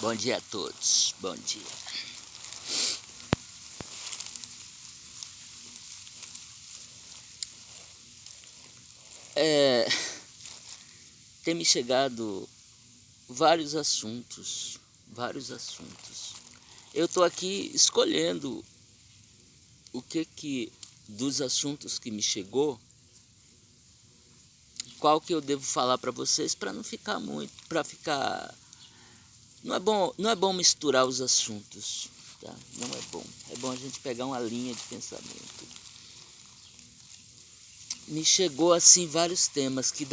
Bom dia a todos, bom dia. Tem me chegado vários assuntos. Eu estou aqui escolhendo o que dos assuntos que me chegou, qual que eu devo falar para vocês para não ficar muito, não é bom misturar os assuntos, tá? Não é bom. É bom a gente pegar uma linha de pensamento. Me chegou assim vários temas que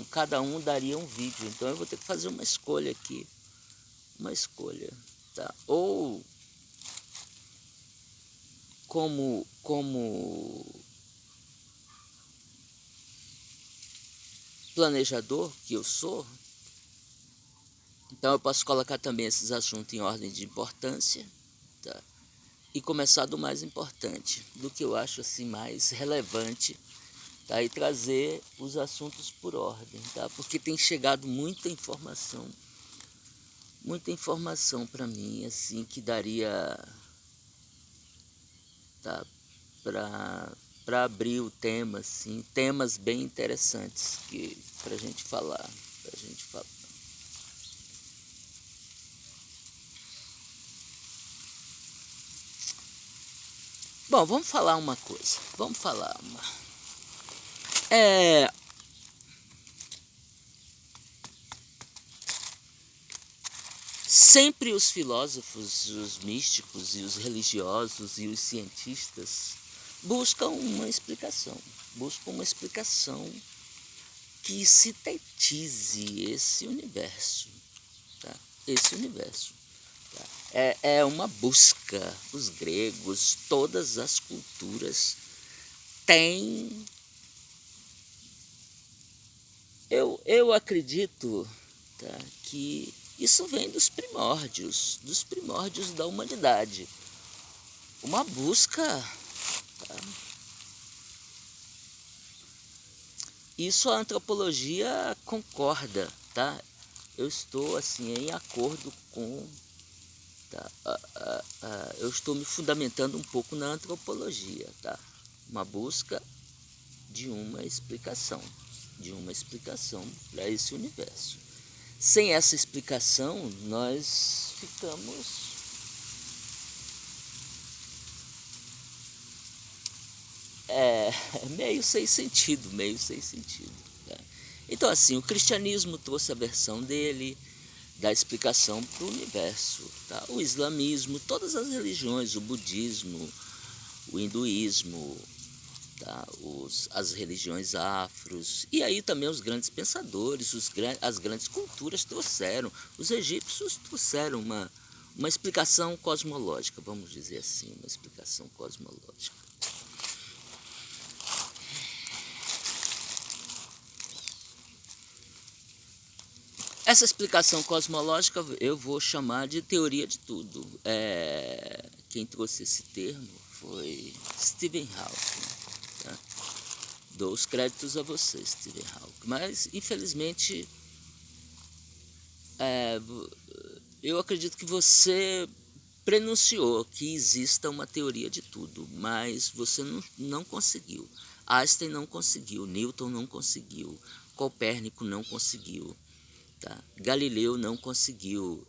cada um daria um vídeo, então eu vou ter que fazer uma escolha aqui, tá? Ou como planejador que eu sou, então eu posso colocar também esses assuntos em ordem de importância, tá? E começar do mais importante, do que eu acho assim mais relevante, tá? E trazer os assuntos por ordem, tá? Porque tem chegado muita informação para mim, assim, que daria, tá, para abrir o tema, assim, temas bem interessantes pra gente falar. Bom, vamos falar uma coisa. Sempre os filósofos, os místicos e os religiosos e os cientistas buscam uma explicação que sintetize esse universo, tá? Tá? É uma busca. Os gregos, todas as culturas têm. Eu acredito, tá, que isso vem dos primórdios da humanidade. Uma busca, tá? Isso a antropologia concorda, tá? Eu estou assim em acordo com, tá? Eu estou me fundamentando um pouco na antropologia, tá? Uma busca de uma explicação para esse universo. Sem essa explicação, nós ficamos meio sem sentido. Tá? Então, assim, o cristianismo trouxe a versão dele, da explicação para o universo. Tá? O islamismo, todas as religiões, o budismo, o hinduísmo, tá? As religiões afros, e aí também os grandes pensadores, as grandes culturas trouxeram. Os egípcios trouxeram uma explicação cosmológica, vamos dizer assim, uma explicação cosmológica. Essa explicação cosmológica eu vou chamar de teoria de tudo. Quem trouxe esse termo foi Stephen Hawking. Tá? Dou os créditos a você, Stephen Hawking. Mas, infelizmente, eu acredito que você prenunciou que exista uma teoria de tudo, mas você não conseguiu. Einstein não conseguiu, Newton não conseguiu, Copérnico não conseguiu, tá? Galileu não conseguiu,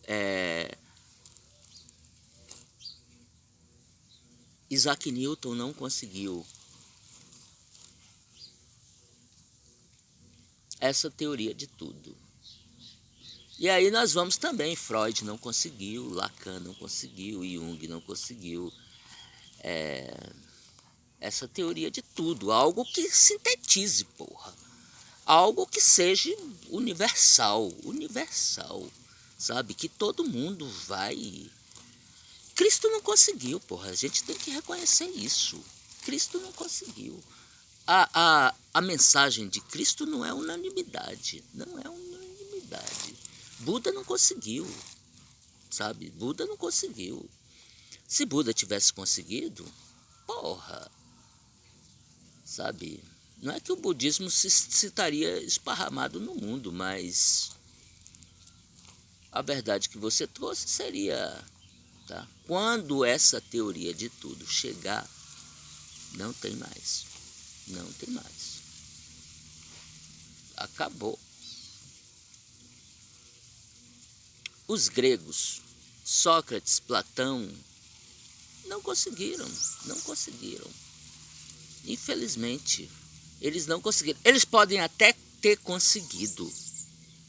Isaac Newton não conseguiu essa teoria de tudo. E aí nós vamos também, Freud não conseguiu, Lacan não conseguiu, Jung não conseguiu essa teoria de tudo, algo que sintetize, porra. Algo que seja universal, sabe? Que todo mundo vai. Cristo não conseguiu, porra. A gente tem que reconhecer isso. Cristo não conseguiu. A mensagem de Cristo não é unanimidade. Buda não conseguiu, sabe? Buda não conseguiu. Se Buda tivesse conseguido, porra, sabe? Não é que o budismo se estaria esparramado no mundo, mas a verdade que você trouxe seria, tá? Quando essa teoria de tudo chegar, não tem mais. Não tem mais. Acabou. Os gregos, Sócrates, Platão, não conseguiram. Infelizmente, eles não conseguiram. Eles podem até ter conseguido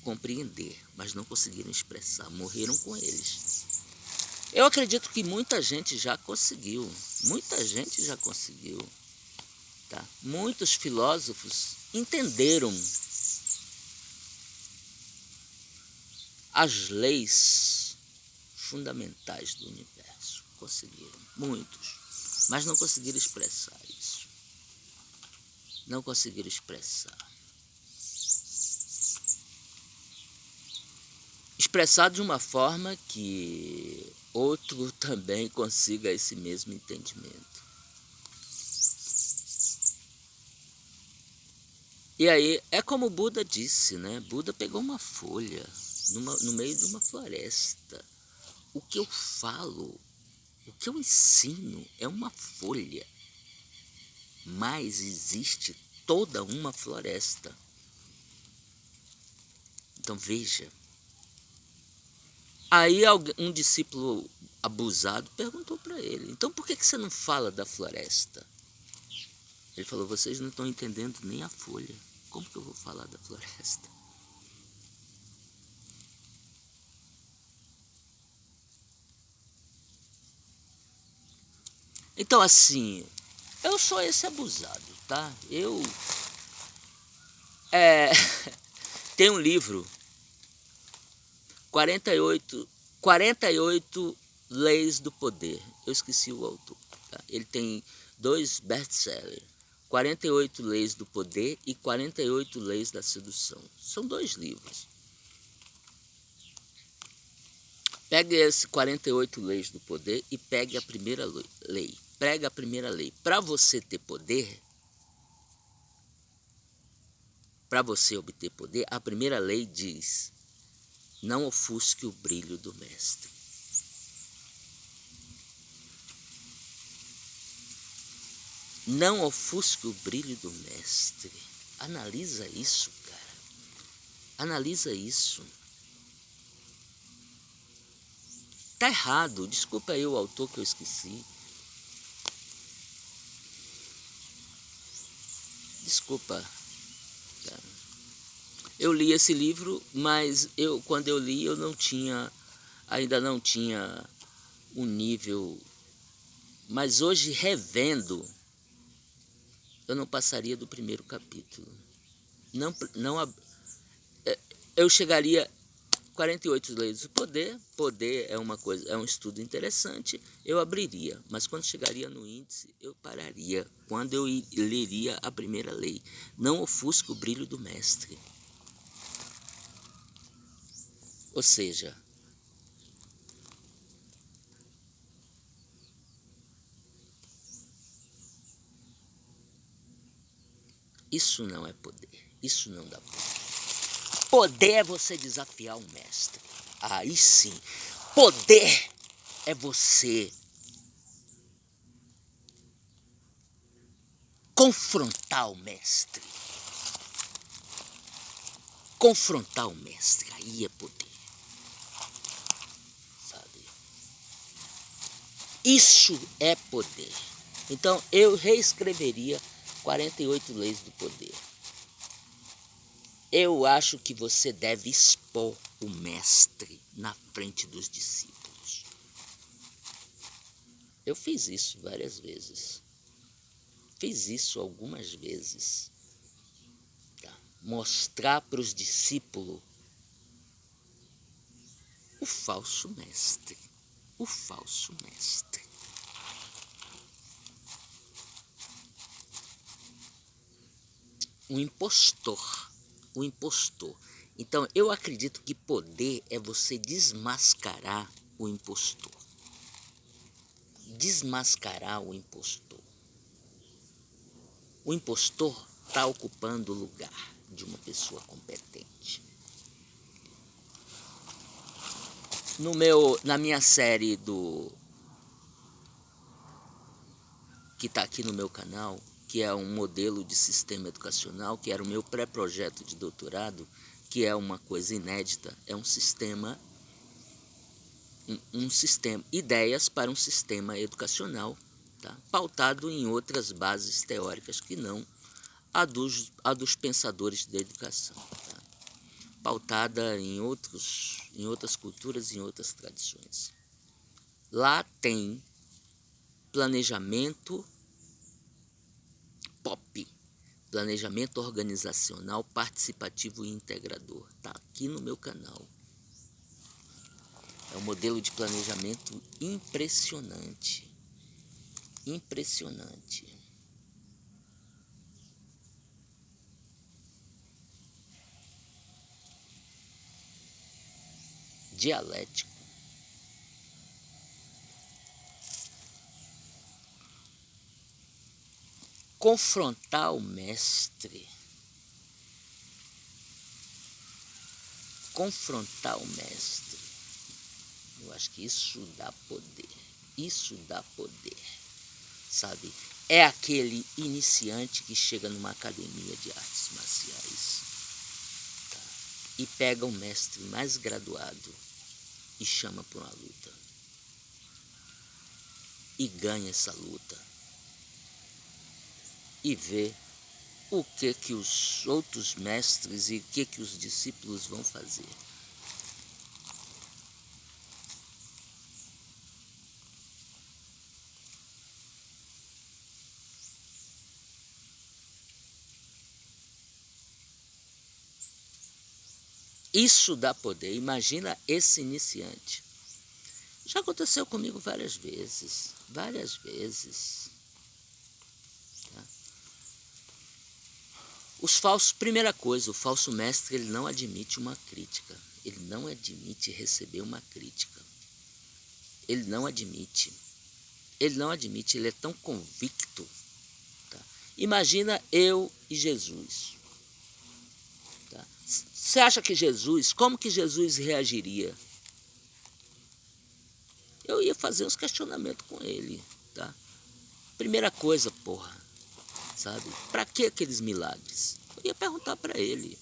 compreender, mas não conseguiram expressar. Morreram com eles. Eu acredito que muita gente já conseguiu. Tá? Muitos filósofos entenderam as leis fundamentais do universo. Conseguiram, muitos, mas não conseguiram expressar isso. Não conseguiram expressar. Expressar de uma forma que outro também consiga esse mesmo entendimento. E aí, é como o Buda disse, né? Buda pegou uma folha no meio de uma floresta. O que eu falo, o que eu ensino é uma folha, mas existe toda uma floresta. Então veja. Aí um discípulo abusado perguntou para ele, então por que você não fala da floresta? Ele falou, vocês não estão entendendo nem a folha. Como que eu vou falar da floresta? Então, assim, eu sou esse abusado, tá? Tem um livro, 48 Leis do Poder. Eu esqueci o autor. Tá? Ele tem 2 best-sellers. 48 Leis do Poder e 48 Leis da Sedução. São 2 livros. Pegue esse 48 Leis do Poder e pegue a primeira lei. Prega a primeira lei. Para você ter poder, para você obter poder, a primeira lei diz: não ofusque o brilho do mestre. Não ofusque o brilho do mestre. Analisa isso, cara. Analisa isso. Tá errado. Desculpa aí o autor que eu esqueci. Desculpa. Tá. Eu li esse livro, mas quando eu li eu ainda não tinha um nível. Mas hoje, revendo, eu não passaria do primeiro capítulo. Eu chegaria 48 leis do poder. Poder é uma coisa, é um estudo interessante. Eu abriria, mas quando chegaria no índice, eu pararia. Quando eu leria a primeira lei, não ofusque o brilho do mestre. Ou seja, isso não é poder. Isso não dá poder. Poder é você desafiar o mestre. Aí sim. Poder é você confrontar o mestre. Confrontar o mestre. Aí é poder. Sabe? Isso é poder. Então eu reescreveria 48 leis do poder. Eu acho que você deve expor o mestre na frente dos discípulos. Eu fiz isso várias vezes. Fiz isso algumas vezes. Tá? Mostrar para os discípulos o falso mestre. O falso mestre. O impostor. O impostor. Então, eu acredito que poder é você desmascarar o impostor. Desmascarar o impostor. O impostor está ocupando o lugar de uma pessoa competente. na minha série que está aqui no meu canal, que é um modelo de sistema educacional, que era o meu pré-projeto de doutorado, que é uma coisa inédita, é um sistema, ideias para um sistema educacional, tá? Pautado em outras bases teóricas que não a dos pensadores da educação, tá? Pautada em outras culturas, em outras tradições. Lá tem planejamento POP, planejamento organizacional, participativo e integrador. Está aqui no meu canal. É um modelo de planejamento impressionante. Impressionante. Dialético. Confrontar o mestre. Confrontar o mestre. Eu acho que isso dá poder. Isso dá poder. Sabe? É aquele iniciante que chega numa academia de artes marciais, tá? E pega o mestre mais graduado e chama para uma luta. E ganha essa luta. E vê o que os outros mestres e o que os discípulos vão fazer. Isso dá poder. Imagina esse iniciante. Já aconteceu comigo várias vezes. Várias vezes. Tá? Primeira coisa, o falso mestre, ele não admite uma crítica. Ele não admite receber uma crítica. Ele não admite. Ele não admite, ele é tão convicto. Tá? Imagina eu e Jesus. Tá? Você acha que como que Jesus reagiria? Eu ia fazer uns questionamentos com ele, tá? Primeira coisa, porra, sabe? Pra que aqueles milagres? Eu ia perguntar pra ele.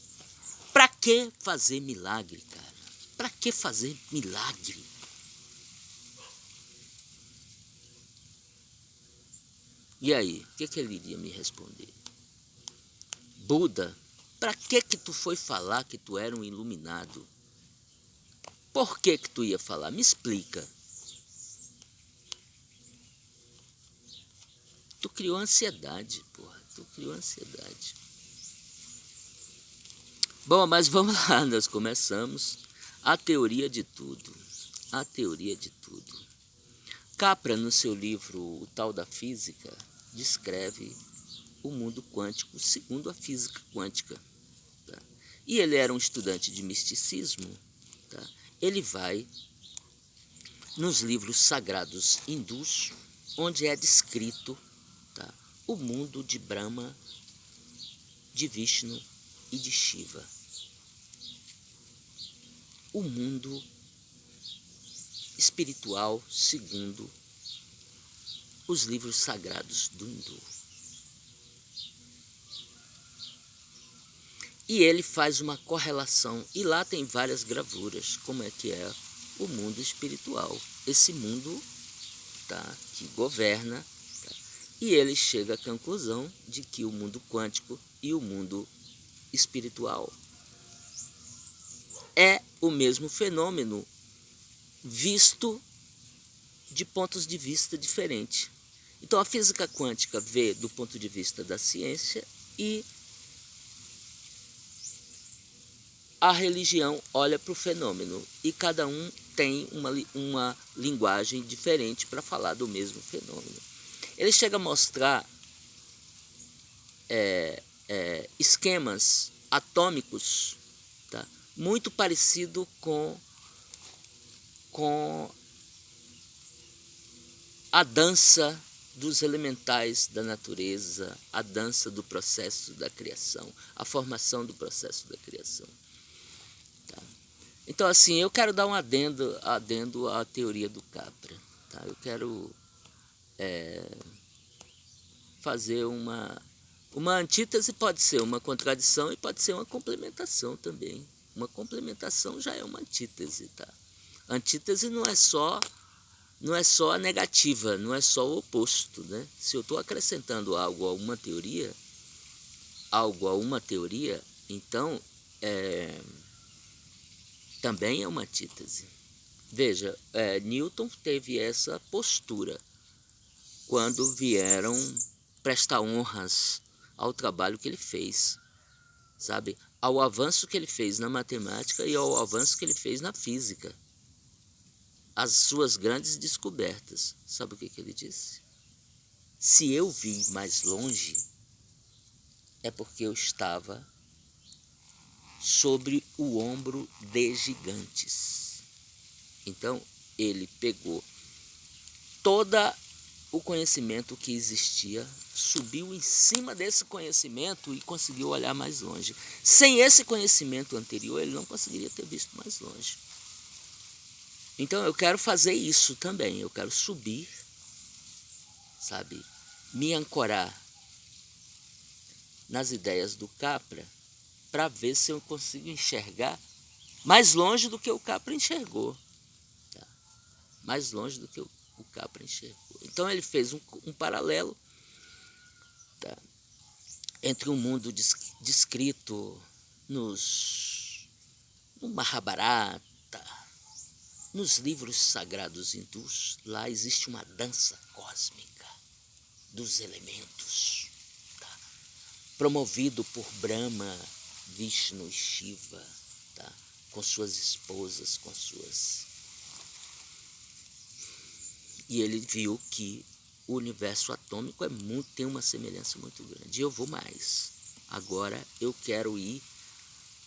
Pra que fazer milagre, cara? Pra que fazer milagre? E aí, o que ele iria me responder? Buda, pra que tu foi falar que tu era um iluminado? Por que tu ia falar? Me explica. Tu criou ansiedade, porra. Tu criou ansiedade. Bom, mas vamos lá, nós começamos a teoria de tudo. A teoria de tudo. Capra, no seu livro O Tal da Física, descreve o mundo quântico segundo a física quântica. Tá? E ele era um estudante de misticismo. Tá? Ele vai nos livros sagrados hindus, onde é descrito, tá, o mundo de Brahma, de Vishnu e de Shiva. O mundo espiritual segundo os livros sagrados do hindu. E ele faz uma correlação, e lá tem várias gravuras, como é que é o mundo espiritual. Esse mundo, tá, que governa, tá, e ele chega à conclusão de que o mundo quântico e o mundo espiritual é o mesmo fenômeno visto de pontos de vista diferentes. Então a física quântica vê do ponto de vista da ciência e a religião olha para o fenômeno. E cada um tem uma linguagem diferente para falar do mesmo fenômeno. Ele chega a mostrar esquemas atômicos, tá, muito parecido com a dança dos elementais da natureza, a dança do processo da criação, a formação do processo da criação. Tá? Então, assim, eu quero dar um adendo à teoria do Capra. Tá? Eu quero fazer uma antítese, pode ser uma contradição e pode ser uma complementação também. Uma complementação já é uma antítese. Tá? Antítese não é só a negativa, não é só o oposto. Né? Se eu estou acrescentando algo a uma teoria, então também é uma antítese. Veja, Newton teve essa postura quando vieram prestar honras ao trabalho que ele fez, sabe? Ao avanço que ele fez na matemática e ao avanço que ele fez na física. As suas grandes descobertas. Sabe o que ele disse? Se eu vi mais longe, é porque eu estava sobre o ombro de gigantes. Então, ele pegou todo o conhecimento que existia, subiu em cima desse conhecimento e conseguiu olhar mais longe. Sem esse conhecimento anterior, ele não conseguiria ter visto mais longe. Então, eu quero fazer isso também. Eu quero subir, sabe? Me ancorar nas ideias do Capra para ver se eu consigo enxergar mais longe do que o Capra enxergou. Tá? Mais longe do que o Capra enxergou. Então ele fez um paralelo, tá, entre o mundo descrito no Mahabharata, nos livros sagrados hindus. Lá existe uma dança cósmica dos elementos, tá, promovido por Brahma, Vishnu e Shiva, tá, com suas esposas, E ele viu que o universo atômico tem uma semelhança muito grande. E eu vou mais. Agora eu quero ir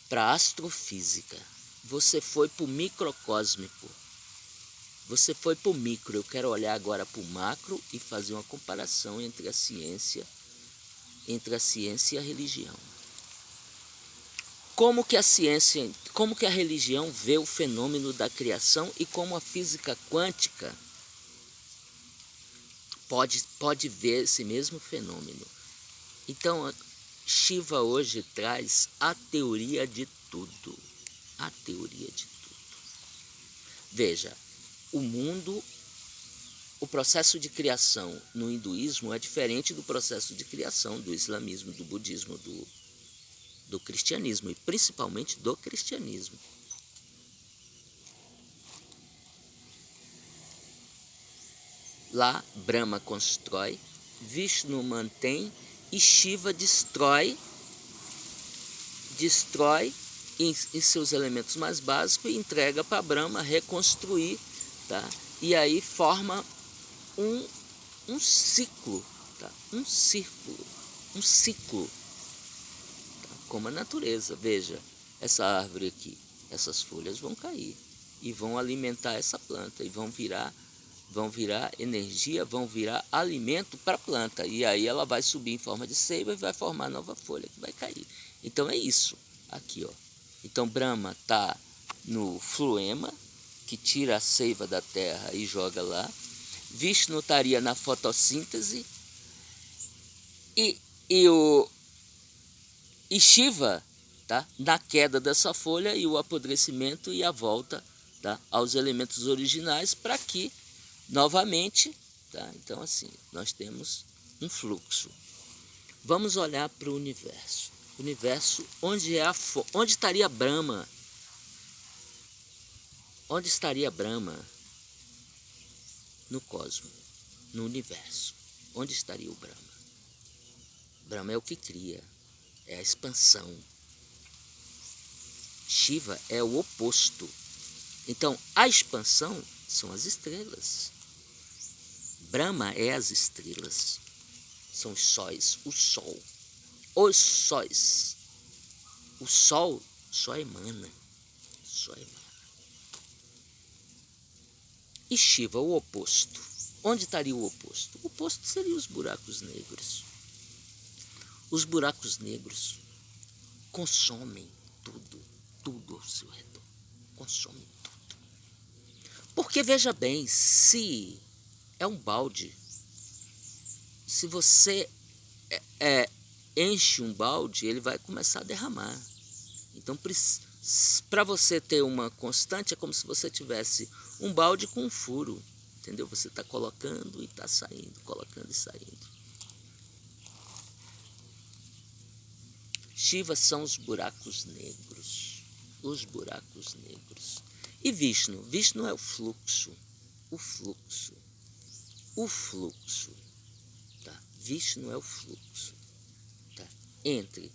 para a astrofísica. Você foi para o microcósmico. Você foi para o micro. Eu quero olhar agora para o macro e fazer uma comparação entre a ciência e a religião. Como que a religião vê o fenômeno da criação e como a física quântica pode ver esse mesmo fenômeno. Então, Shiva hoje traz a teoria de tudo. A teoria de tudo. Veja, o processo de criação no hinduísmo é diferente do processo de criação do islamismo, do budismo, do cristianismo, e principalmente do cristianismo. Lá, Brahma constrói, Vishnu mantém e Shiva destrói em seus elementos mais básicos e entrega para Brahma reconstruir, tá? E aí forma um ciclo, tá? Um ciclo, tá? Como a natureza. Veja, essa árvore aqui, essas folhas vão cair e vão alimentar essa planta e vão virar energia, vão virar alimento para a planta. E aí ela vai subir em forma de seiva e vai formar nova folha que vai cair. Então é isso aqui, ó. Então Brahma está no fluema, que tira a seiva da terra e joga lá. Vishnu estaria na fotossíntese e Shiva, tá, na queda dessa folha e o apodrecimento e a volta, tá, aos elementos originais para que novamente, tá? Então assim, nós temos um fluxo. Vamos olhar para o universo. O universo, onde estaria Brahma? Onde estaria Brahma? No cosmos, no universo. Onde estaria o Brahma? Brahma é o que cria, é a expansão. Shiva é o oposto. Então, a expansão são as estrelas. Brahma é as estrelas. São os sóis, o sol. Os sóis. O sol só emana. E Shiva, o oposto. Onde estaria o oposto? O oposto seria os buracos negros. Os buracos negros consomem tudo ao seu redor. consome tudo. Porque, veja bem, se é um balde, se você enche um balde, ele vai começar a derramar. Então, para você ter uma constante, é como se você tivesse um balde com um furo, entendeu? Você está colocando e está saindo, colocando e saindo. Shiva são os buracos negros, os buracos negros. E Vishnu? Vishnu é o fluxo, o fluxo, o fluxo, tá? Vishnu é o fluxo, tá? Entre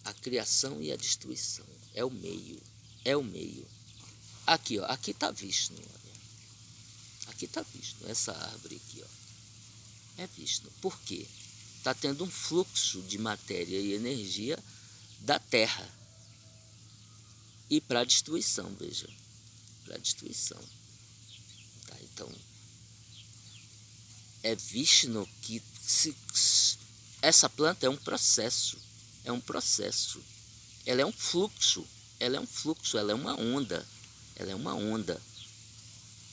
a criação e a destruição. É o meio, é o meio. Aqui, ó, aqui está Vishnu, olha. Aqui está Vishnu, essa árvore aqui, ó. É Vishnu. Por quê? Está tendo um fluxo de matéria e energia da Terra. E para a destruição, veja. Para a destruição. Tá, então, é Vishnu que... essa planta é um processo. É um processo. Ela é um fluxo. Ela é um fluxo. Ela é uma onda. Ela é uma onda.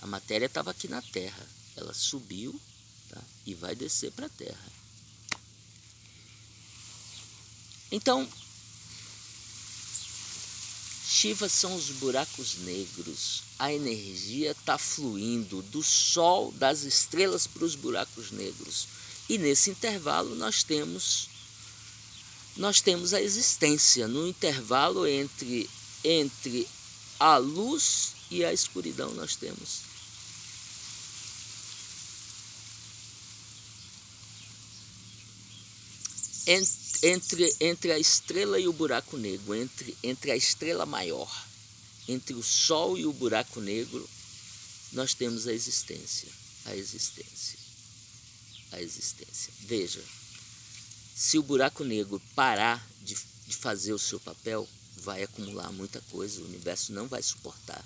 A matéria estava aqui na Terra. Ela subiu, tá, e vai descer para a Terra. Então, Shiva são os buracos negros. A energia está fluindo do Sol, das estrelas para os buracos negros. E nesse intervalo nós temos a existência. No intervalo entre a luz e a escuridão nós temos. Entre a estrela e o buraco negro, entre a estrela maior, entre o Sol e o buraco negro, nós temos a existência, a existência, a existência. Veja, se o buraco negro parar de fazer o seu papel, vai acumular muita coisa, o universo não vai suportar.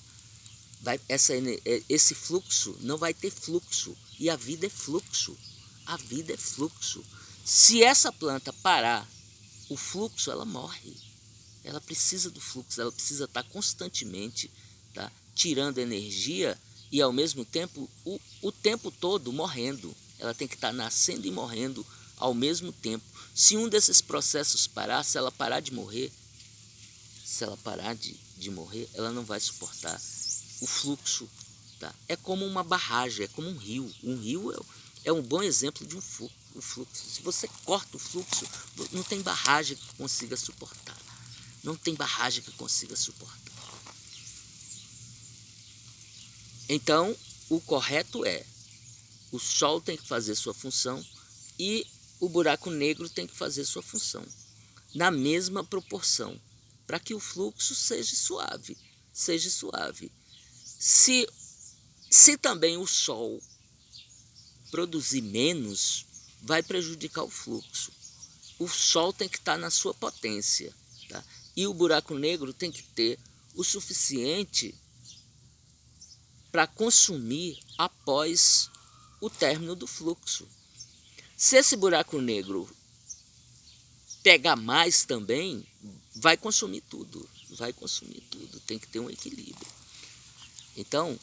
Esse fluxo não vai ter fluxo, e a vida é fluxo, a vida é fluxo. Se essa planta parar o fluxo, ela morre. Ela precisa do fluxo, ela precisa estar constantemente, tá, tirando energia e ao mesmo tempo, o tempo todo morrendo. Ela tem que estar nascendo e morrendo ao mesmo tempo. Se um desses processos parar, se ela parar de morrer, ela não vai suportar o fluxo. Tá? É como uma barragem, é como um rio. Um rio é um bom exemplo de um fluxo. Se você corta o fluxo, não tem barragem que consiga suportar. Não tem barragem que consiga suportar. Então, o correto é: o Sol tem que fazer sua função e o buraco negro tem que fazer sua função. Na mesma proporção, para que o fluxo seja suave. Seja suave. Se também o Sol produzir menos, vai prejudicar o fluxo. O Sol tem que estar na sua potência, tá? E o buraco negro tem que ter o suficiente para consumir após o término do fluxo. Se esse buraco negro pegar mais também, vai consumir tudo. Vai consumir tudo. Tem que ter um equilíbrio. Então,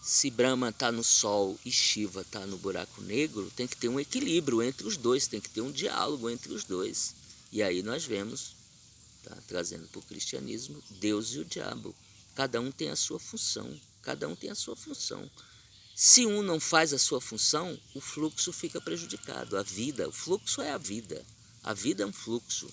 se Brahma está no Sol e Shiva está no buraco negro, tem que ter um equilíbrio entre os dois, tem que ter um diálogo entre os dois. E aí nós vemos, tá, trazendo para o cristianismo, Deus e o diabo. Cada um tem a sua função, cada um tem a sua função. Se um não faz a sua função, o fluxo fica prejudicado. A vida, o fluxo é a vida é um fluxo.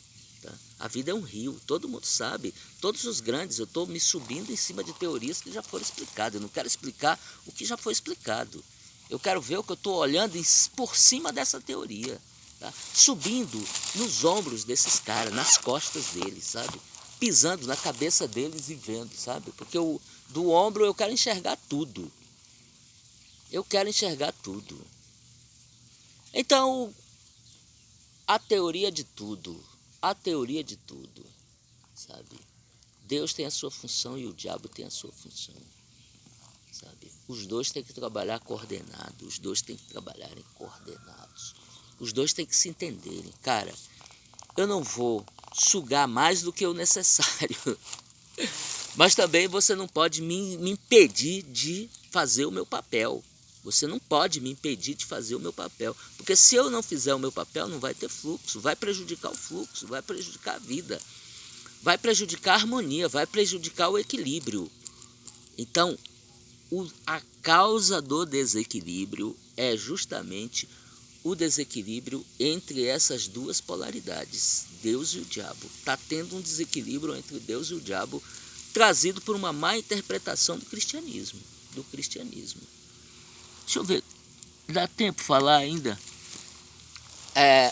A vida é um rio, todo mundo sabe, todos os grandes, eu estou me subindo em cima de teorias que já foram explicadas, eu não quero explicar o que já foi explicado, eu quero ver o que eu estou olhando por cima dessa teoria, tá? Subindo nos ombros desses caras, nas costas deles, sabe? Pisando na cabeça deles e vendo, sabe? Porque do ombro eu quero enxergar tudo, Então, a teoria de tudo, sabe? Deus tem a sua função e o diabo tem a sua função, sabe? Os dois têm que trabalhar coordenados, os dois têm que trabalharem coordenados, os dois têm que se entenderem. Cara, eu não vou sugar mais do que o necessário. Mas também você não pode me impedir de fazer o meu papel. Você não pode me impedir de fazer o meu papel. Porque se eu não fizer o meu papel, não vai ter fluxo. Vai prejudicar o fluxo, vai prejudicar a vida. Vai prejudicar a harmonia, vai prejudicar o equilíbrio. Então, a causa do desequilíbrio é justamente o desequilíbrio entre essas duas polaridades, Deus e o diabo. Está tendo um desequilíbrio entre Deus e o diabo, trazido por uma má interpretação do cristianismo. Deixa eu ver, dá tempo de falar ainda?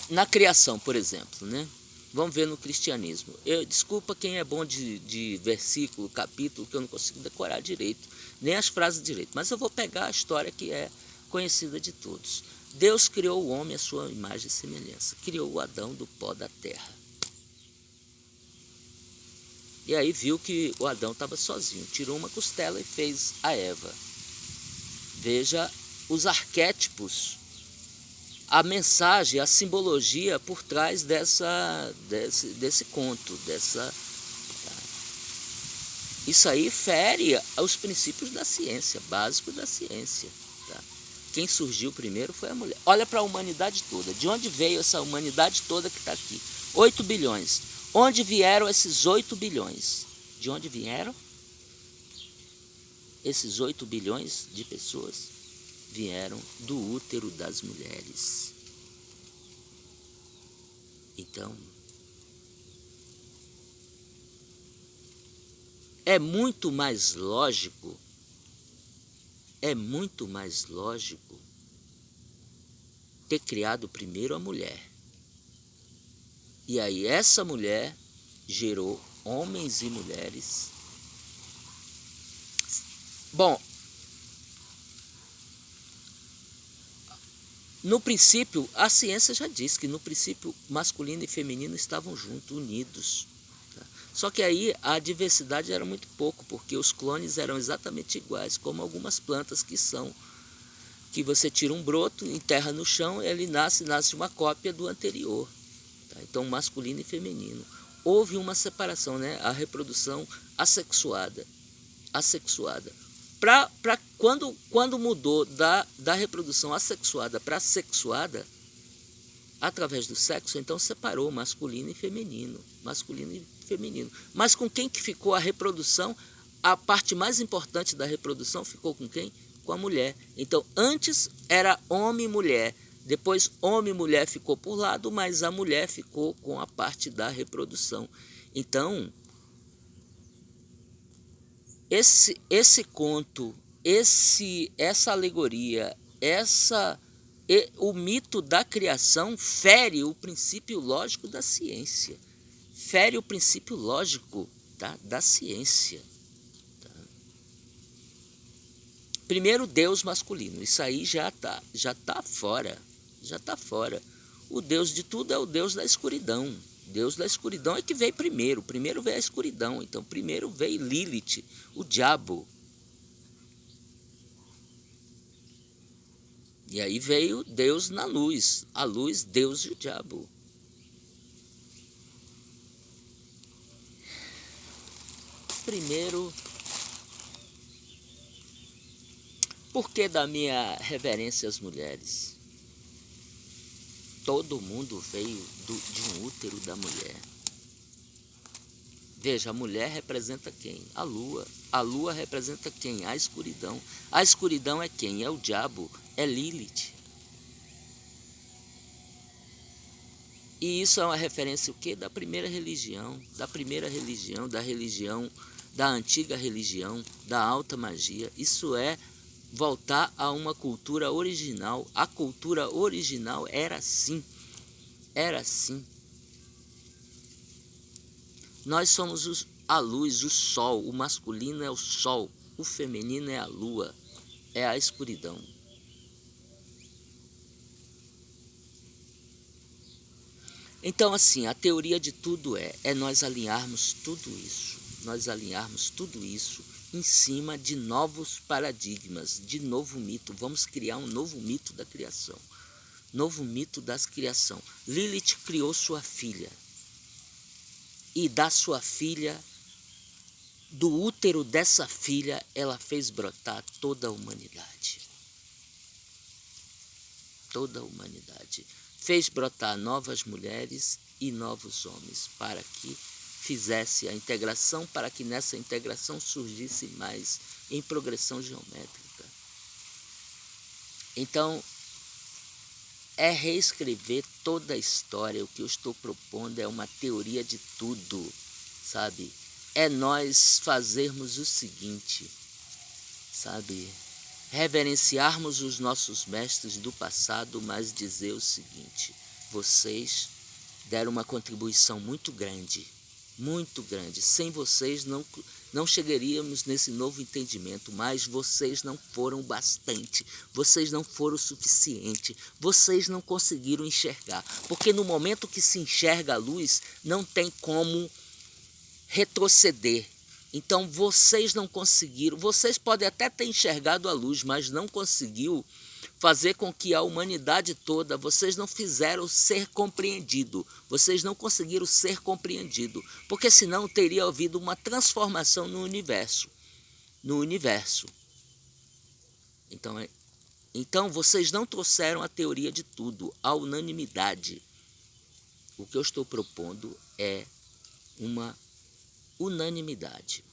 Na criação, por exemplo, né? Vamos ver no cristianismo. Desculpa quem é bom de versículo, capítulo, que eu não consigo decorar direito, nem as frases direito, mas eu vou pegar a história que é conhecida de todos. Deus criou o homem à sua imagem e semelhança, criou o Adão do pó da terra. E aí viu que o Adão estava sozinho, tirou uma costela e fez a Eva. Veja os arquétipos, a mensagem, a simbologia por trás desse conto, Isso aí fere os princípios da ciência, básicos da ciência. Tá? Quem surgiu primeiro foi a mulher. Olha para a humanidade toda. De onde veio essa humanidade toda que está aqui? 8 bilhões. Onde vieram esses 8 bilhões? De onde vieram? Esses 8 bilhões de pessoas vieram do útero das mulheres. Então, é muito mais lógico ter criado primeiro a mulher. E aí essa mulher gerou homens e mulheres. Bom, no princípio, a ciência já diz que no princípio masculino e feminino estavam juntos, unidos. Tá? Só que aí a diversidade era muito pouco, porque os clones eram exatamente iguais, como algumas plantas que você tira um broto, enterra no chão, ele nasce uma cópia do anterior. Tá? Então, masculino e feminino. Houve uma separação, né? A reprodução assexuada. Quando mudou da reprodução assexuada para sexuada, através do sexo, então separou masculino e feminino. Mas com quem que ficou a reprodução? A parte mais importante da reprodução ficou com quem? Com a mulher. Então, antes era homem e mulher. Depois, homem e mulher ficou por lado, mas a mulher ficou com a parte da reprodução. Então, esse conto, essa alegoria, o mito da criação fere o princípio lógico da ciência. Fere o princípio lógico da ciência. Tá? Primeiro, Deus masculino. Isso aí já tá fora. O Deus de tudo é o Deus da escuridão. Deus da escuridão é que veio primeiro. Primeiro veio a escuridão. Então, primeiro veio Lilith, o diabo. E aí veio Deus na luz. A luz, Deus e o diabo. Primeiro, por que da minha reverência às mulheres? Todo mundo veio de um útero da mulher. Veja, a mulher representa quem? A lua. A lua representa quem? A escuridão. A escuridão é quem? É o diabo, é Lilith. E isso é uma referência o quê? Da primeira religião, da antiga religião, da alta magia. Isso é voltar a uma cultura original. A cultura original era assim. Nós somos a luz, o sol. O masculino é o sol, o feminino é a lua, é a escuridão. Então, assim, a teoria de tudo é nós alinharmos tudo isso em cima de novos paradigmas, de novo mito. Vamos criar um novo mito da criação. Novo mito das criação. Lilith criou sua filha. E da sua filha do útero dessa filha, ela fez brotar toda a humanidade. Toda a humanidade. Fez brotar novas mulheres e novos homens, para que fizesse a integração, para que nessa integração surgisse mais em progressão geométrica. Então, é reescrever toda a história. O que eu estou propondo é uma teoria de tudo, sabe? É nós fazermos o seguinte, sabe? Reverenciarmos os nossos mestres do passado, mas dizer o seguinte: vocês deram uma contribuição muito grande, muito grande. Sem vocês não chegaríamos nesse novo entendimento, mas vocês não foram bastante, vocês não foram o suficiente, vocês não conseguiram enxergar, porque no momento que se enxerga a luz, não tem como retroceder. Então vocês não conseguiram, vocês podem até ter enxergado a luz, mas não conseguiu fazer com que a humanidade toda, vocês não fizeram ser compreendido, vocês não conseguiram ser compreendido, porque senão teria havido uma transformação no universo. Então vocês não trouxeram a teoria de tudo, a unanimidade. O que eu estou propondo é uma unanimidade.